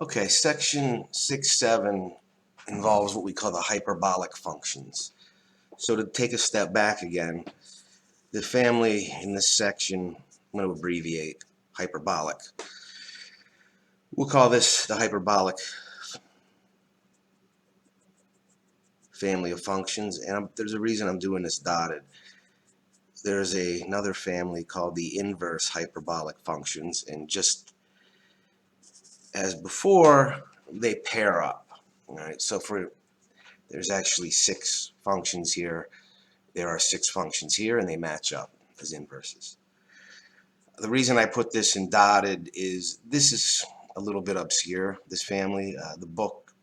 Okay, section 6.7 involves what we call the hyperbolic functions. So to take a step back again, the family in this section, I'm going to abbreviate hyperbolic. We'll call this the hyperbolic family of functions, and there's a reason I'm doing this dotted. There's another family called the inverse hyperbolic functions, and just as before, they pair up. All right, so there's actually 6 functions here. There are 6 functions here, and they match up as inverses. The reason I put this in dotted is this is a little bit obscure, this family. The book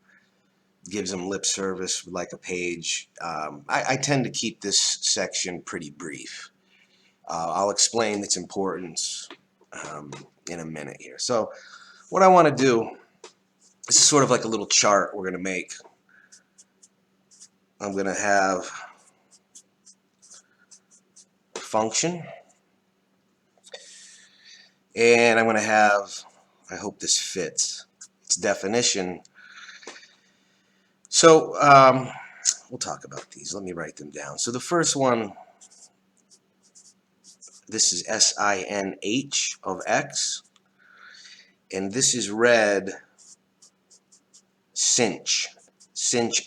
gives them lip service with like a page. I tend to keep this section pretty brief. I'll explain its importance in a minute here. So what I want to do, this is sort of like a little chart we're going to make. I'm going to have a function, and I'm going to have, I hope this fits, its definition. So we'll talk about these. Let me write them down. So the first one, this is sinh of x, and this is read cinch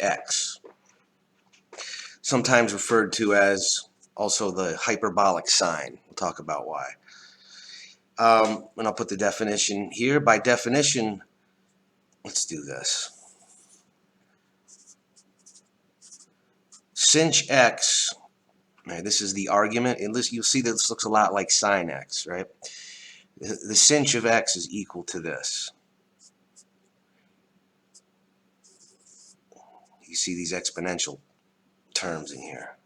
x, sometimes referred to as also the hyperbolic sign. We'll talk about why. And I'll put the definition here. By definition, let's do this. Cinch x, right, this is the argument, and you'll see that this looks a lot like sin x, right? The cinch of x is equal to this. You see these exponential terms in here.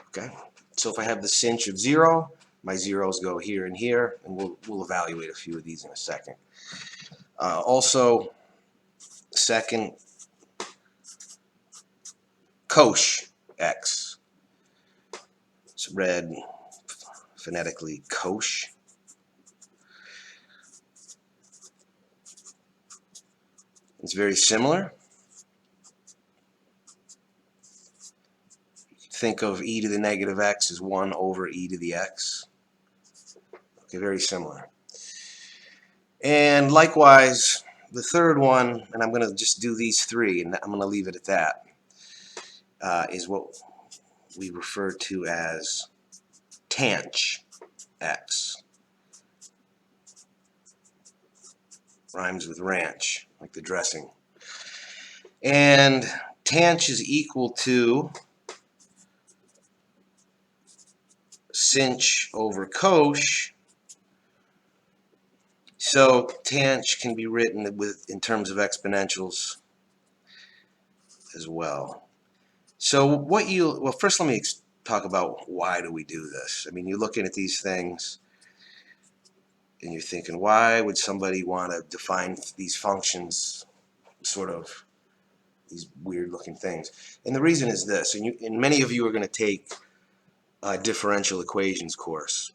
Okay, so if I have the cinch of 0, my zeros go here and here, and we'll evaluate a few of these in a second. Also, second, cosh x. It's read phonetically cosh. It's very similar. Think of e to the negative x as 1 over e to the x. Okay, very similar. And likewise, the third one, and I'm going to just do these 3, and I'm going to leave it at that, is what we refer to as tanch x. Rhymes with ranch, like the dressing. And tanch is equal to cinch over cosh. So tanch can be written in terms of exponentials as well. So well, first let me talk about why do we do this. I mean, you're looking at these things and you're thinking, why would somebody want to define these functions, sort of these weird looking things? And the reason is this, and many of you are going to take a differential equations course.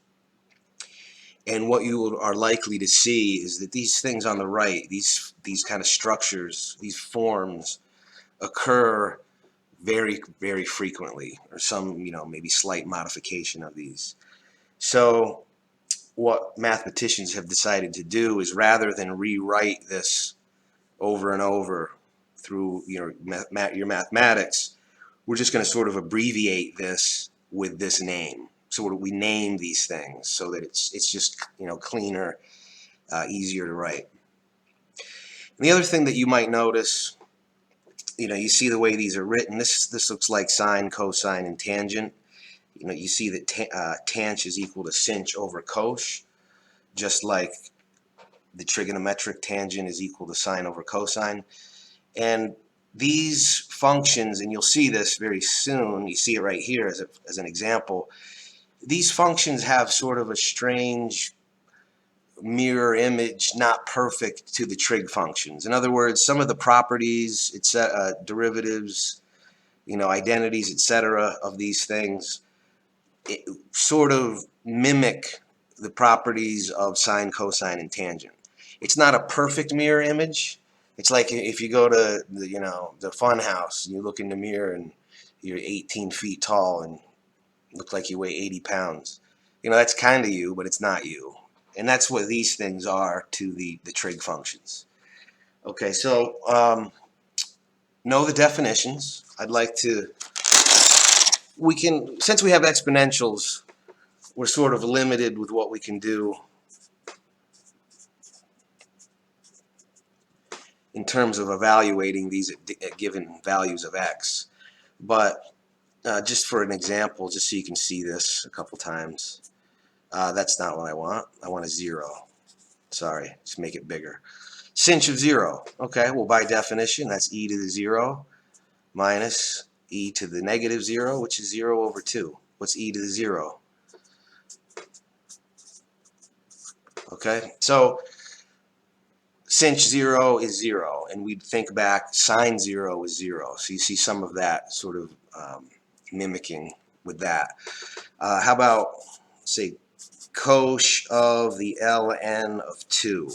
And what you are likely to see is that these things on the right, these kind of structures, these forms, occur very, very frequently, or some, maybe slight modification of these. So what mathematicians have decided to do is, rather than rewrite this over and over through your mathematics, we're just going to sort of abbreviate this with this name. So we name these things so that it's just cleaner, easier to write. And the other thing that you might notice, you see the way these are written. This looks like sine, cosine, and tangent. You see that tanch is equal to cinch over cosh, just like the trigonometric tangent is equal to sine over cosine. And these functions, and you'll see this very soon, you see it right here as an example, these functions have sort of a strange mirror image, not perfect to the trig functions. In other words, some of the properties, derivatives, identities, etc., of these things, sort of mimic the properties of sine, cosine, and tangent. It's not a perfect mirror image. It's like if you go to the, the fun house and you look in the mirror and you're 18 feet tall and look like you weigh 80 pounds. That's kind of you, but it's not you. And that's what these things are to the trig functions. Okay, so know the definitions. I'd like to, since we have exponentials, we're sort of limited with what we can do in terms of evaluating these at given values of x. But just for an example, just so you can see this a couple times, that's not what I want. I want a 0. Sorry, just make it bigger. Cinch of 0. Okay, well, by definition, that's e to the 0 minus e to the negative 0, which is 0 over 2. What's e to the 0? Okay, so sinh 0 is 0, and we'd think back, sine 0 is 0. So you see some of that sort of mimicking with that. How about, say, cosh of the ln of 2?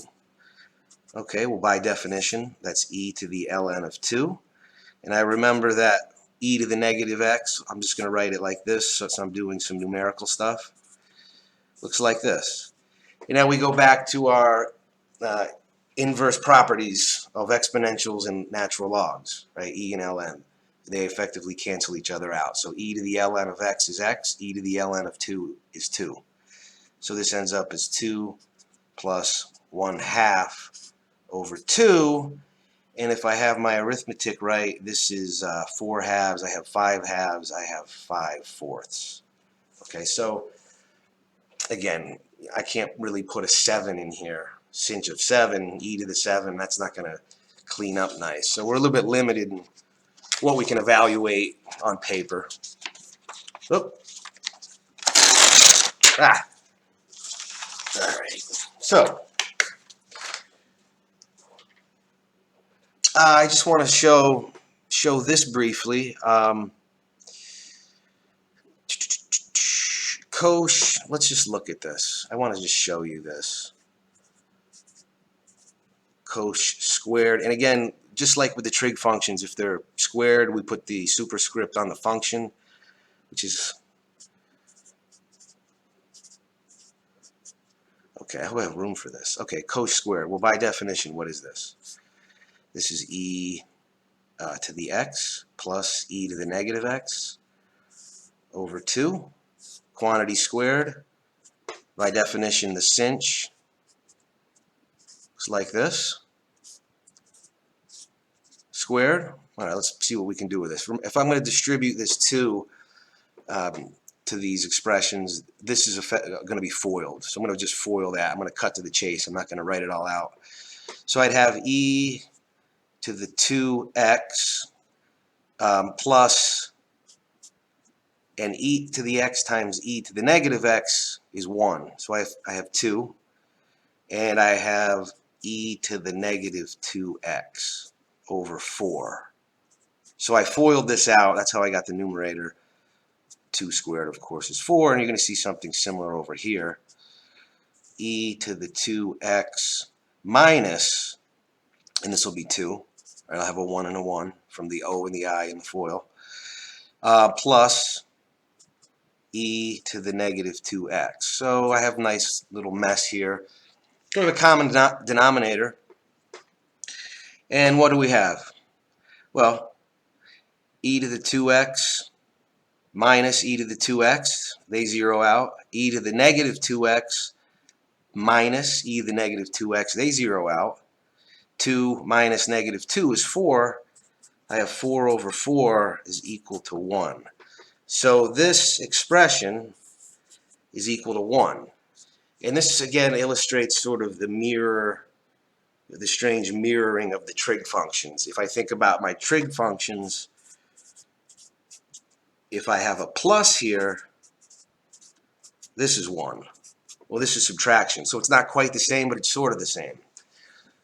Okay, well, by definition, that's e to the ln of 2. And I remember that e to the negative x, I'm just going to write it like this, so I'm doing some numerical stuff. Looks like this. And now we go back to our inverse properties of exponentials and natural logs, right? E and ln. They effectively cancel each other out. So e to the ln of x is x, e to the ln of 2 is 2. So this ends up as 2 plus 1/2 over 2. And if I have my arithmetic right, this is 4 halves, I have 5 halves, I have 5 fourths. Okay, so again, I can't really put a 7 in here. Cinch of 7, e to the 7, that's not going to clean up nice. So we're a little bit limited in what we can evaluate on paper. Oop. Ah. All right. So I just want to show this briefly. Cosh, let's just look at this. I want to just show you this. Cosh squared, and again, just like with the trig functions, if they're squared, we put the superscript on the function, which is, okay, I hope I have room for this. Okay, cosh squared. Well, by definition, what is this? This is e to the x plus e to the negative x over 2. Quantity squared. By definition, the cinch looks like this. Squared. All right, let's see what we can do with this. If I'm going to distribute this to these expressions, this is going to be foiled. So I'm going to just foil that. I'm going to cut to the chase. I'm not going to write it all out. So I'd have e to the 2x plus, and e to the x times e to the negative x is 1. So I have 2, and I have e to the negative 2x over 4. So I foiled this out. That's how I got the numerator. 2 squared, of course, is 4, and you're going to see something similar over here. E to the 2x minus, and this will be 2. All right, I'll have a 1 and a 1 from the O and the I in the FOIL, plus e to the negative 2x. So I have a nice little mess here. Go to the common denominator. And what do we have? Well, e to the 2x minus e to the 2x, they zero out. E to the negative 2x minus e to the negative 2x, they zero out. 2 minus negative 2 is 4. I have 4 over 4 is equal to 1. So this expression is equal to 1. And this again illustrates sort of the strange mirroring of the trig functions. If I think about my trig functions, if I have a plus here, this is 1. Well, this is subtraction. So it's not quite the same, but it's sort of the same.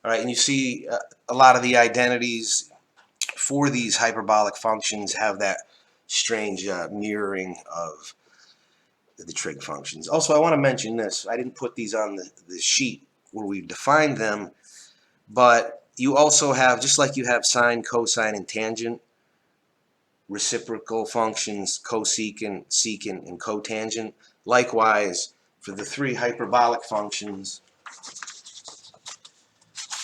All right, and you see a lot of the identities for these hyperbolic functions have that strange mirroring of the trig functions. Also, I want to mention this. I didn't put these on the sheet we've defined them, but you also have, just like you have sine, cosine, and tangent, reciprocal functions, cosecant, secant, and cotangent. Likewise, for the three hyperbolic functions,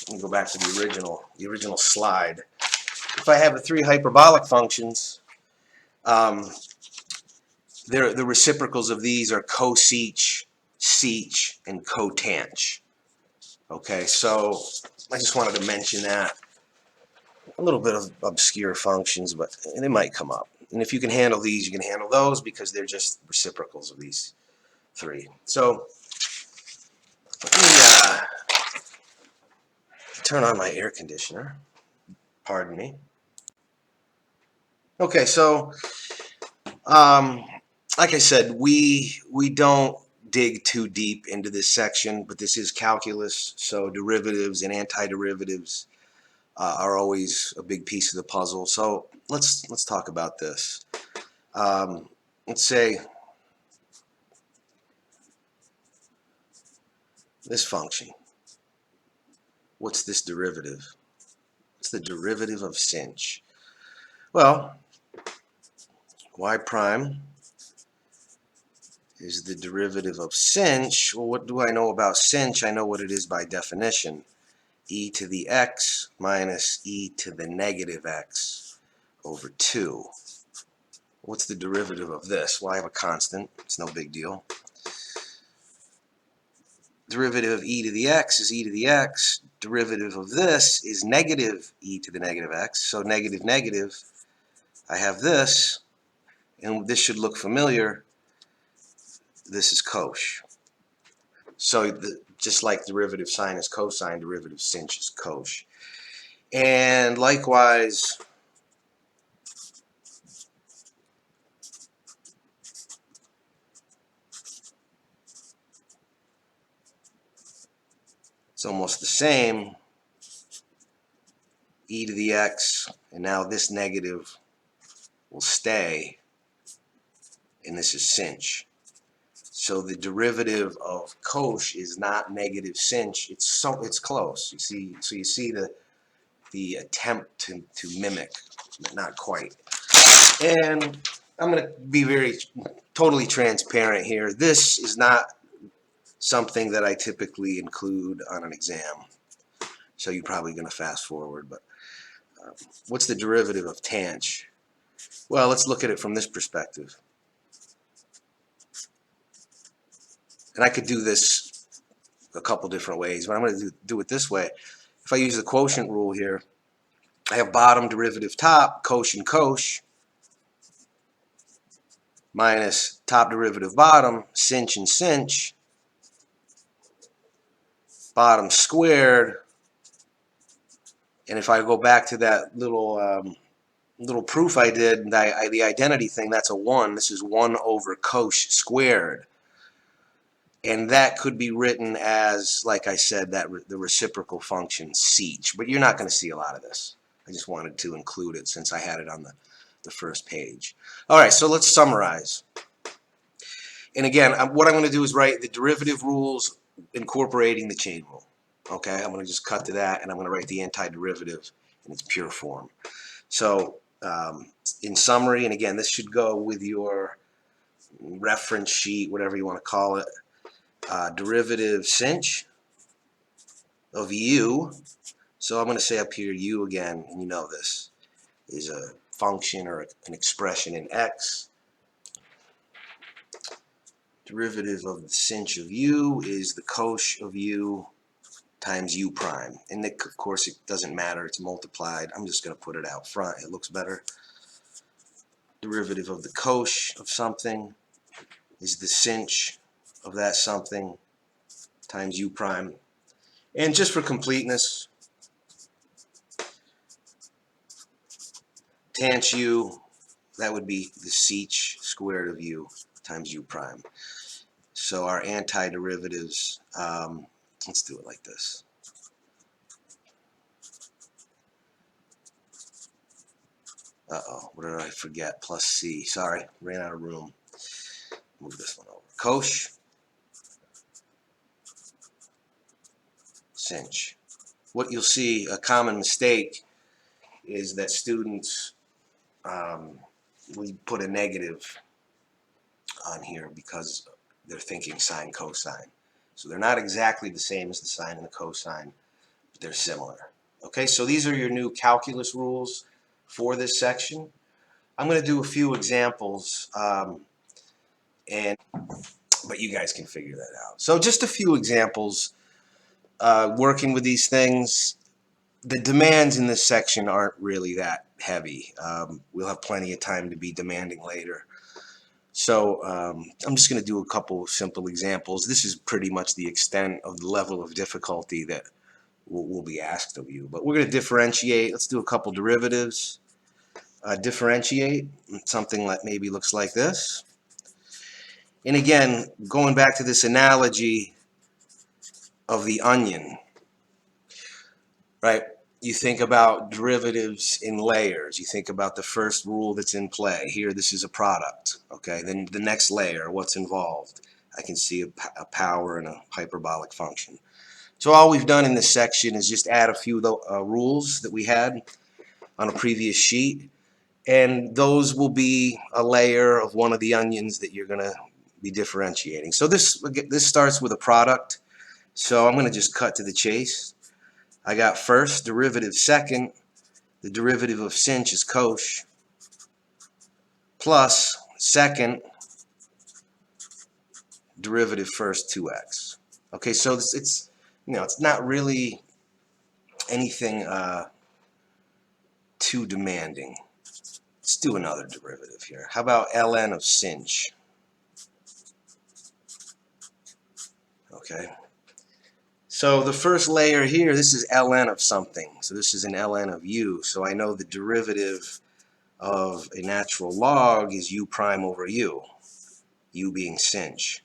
let me go back to the original slide. If I have the three hyperbolic functions, the reciprocals of these are cosech, sech, and cotanch. Okay, so I just wanted to mention that. A little bit of obscure functions, but they might come up. And if you can handle these, you can handle those because they're just reciprocals of these three. So let me turn on my air conditioner. Pardon me. Okay, so like I said, we don't dig too deep into this section, but this is calculus, so derivatives and antiderivatives are always a big piece of the puzzle. So let's talk about this. Let's say this function. What's this derivative? What's the derivative of sinh? Well, y prime is the derivative of sinh. Well, what do I know about sinh? I know what it is by definition. E to the x minus e to the negative x over 2. What's the derivative of this? Well, I have a constant. It's no big deal. Derivative of e to the x is e to the x. Derivative of this is negative e to the negative x. So negative, negative. I have this, and this should look familiar. This is cosh. So just like derivative sine is cosine, derivative sinh is cosh. And likewise, it's almost the same. E to the x, and now this negative will stay, and this is sinh. So the derivative of cosh is not negative sinh. It's close. You see, so you see the attempt to mimic, but not quite. And I'm going to be totally transparent here. This is not something that I typically include on an exam, so you're probably going to fast forward. But what's the derivative of tanh? Well, let's look at it from this perspective. And I could do this a couple different ways, but I'm going to do it this way. If I use the quotient rule here, I have bottom derivative top, cosh and cosh, minus top derivative bottom, sinh and sinh, bottom squared. And if I go back to that little proof I did, the identity thing, that's a 1. This is 1 over cosh squared. And that could be written as, like I said, the reciprocal function sech. But you're not going to see a lot of this. I just wanted to include it since I had it on the first page. All right, so let's summarize. And again, what I'm going to do is write the derivative rules incorporating the chain rule. Okay, I'm going to just cut to that, and I'm going to write the antiderivative in its pure form. So in summary, and again, this should go with your reference sheet, whatever you want to call it, derivative sinh of u. So I'm going to say up here u again, and you know this is a function or an expression in x. Derivative of the sinh of u is the cosh of u times u prime. And of course it doesn't matter, it's multiplied. I'm just going to put it out front, it looks better. Derivative of the cosh of something is the sinh of that something times u prime. And just for completeness, tanh u, that would be the sech squared of u times u prime. So our antiderivatives, let's do it like this. Uh-oh, what did I forget? Plus c. Sorry, ran out of room. Move this one over. Cosh Cinch. What you'll see, a common mistake, is that students we put a negative on here because they're thinking sine cosine. So they're not exactly the same as the sine and the cosine, but they're similar. Okay, so these are your new calculus rules for this section. I'm going to do a few examples, but you guys can figure that out. So just a few examples working with these things. The demands in this section aren't really that heavy. We'll have plenty of time to be demanding later. So I'm just going to do a couple simple examples. This is pretty much the extent of the level of difficulty that will be asked of you. But we're going to differentiate. Let's do a couple derivatives. Differentiate something that maybe looks like this. And again, going back to this analogy of the onion, right? You think about derivatives in layers. You think about the first rule that's in play. Here, this is a product. Okay, then the next layer, what's involved? I can see a power and a hyperbolic function. So all we've done in this section is just add a few rules that we had on a previous sheet, and those will be a layer of one of the onions that you're going to be differentiating. So this starts with a product. So I'm going to just cut to the chase. I got first derivative second, the derivative of cinch is cosh, plus second derivative first 2x. Okay, so it's it's not really anything too demanding. Let's do another derivative here. How about ln of cinch? Okay. So the first layer here, this is ln of something. So this is an ln of u. So I know the derivative of a natural log is u prime over u. U being cinch.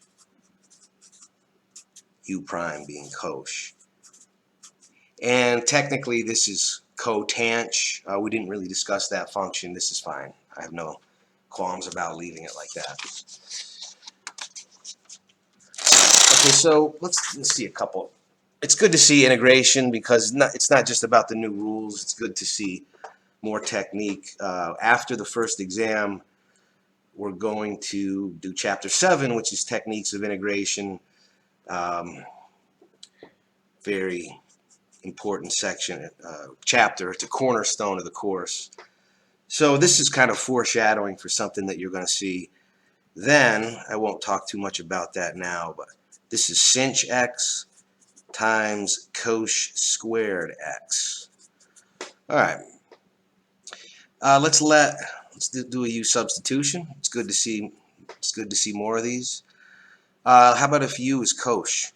U prime being cosh. And technically this is cotanch. We didn't really discuss that function. This is fine. I have no qualms about leaving it like that. Okay, so let's see a couple. It's good to see integration because it's not just about the new rules. It's good to see more technique. After the first exam, we're going to do Chapter 7, which is Techniques of Integration. Very important section, chapter. It's a cornerstone of the course. So this is kind of foreshadowing for something that you're going to see then. I won't talk too much about that now, but this is Cinch X times cosh squared x. All right. Let's do a u substitution. It's good to see more of these. How about if u is cosh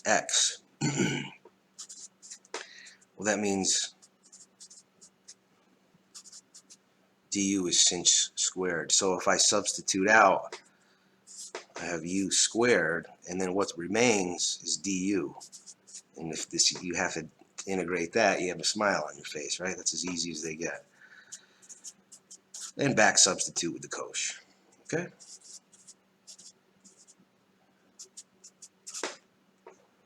x? Well, that means du is cinch squared. So if I substitute out, I have u squared, and then what remains is du. And if you have to integrate that, you have a smile on your face, right? That's as easy as they get. And back substitute with the cosh. Okay?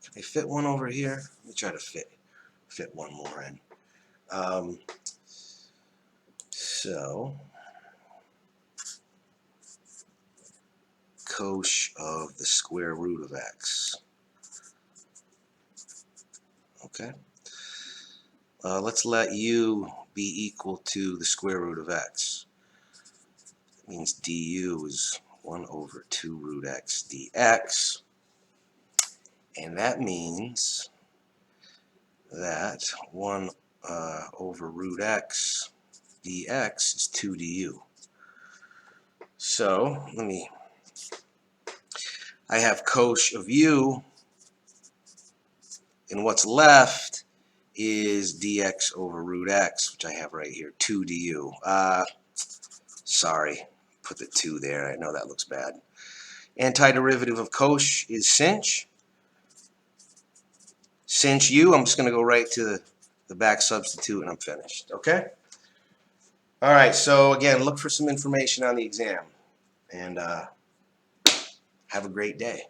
Can I fit one over here? Let me try to fit one more in. So cosh of the square root of x. Okay. Let's let u be equal to the square root of x. That means du is 1 over 2 root x dx. And that means that 1 over root x dx is 2 du. So I have cosh of u, and what's left is dx over root x, which I have right here, 2 du. Sorry, put the 2 there. I know that looks bad. Antiderivative of cosh is cinch. Cinch u, I'm just going to go right to the back substitute and I'm finished. Okay? All right, so again, look for some information on the exam. And have a great day.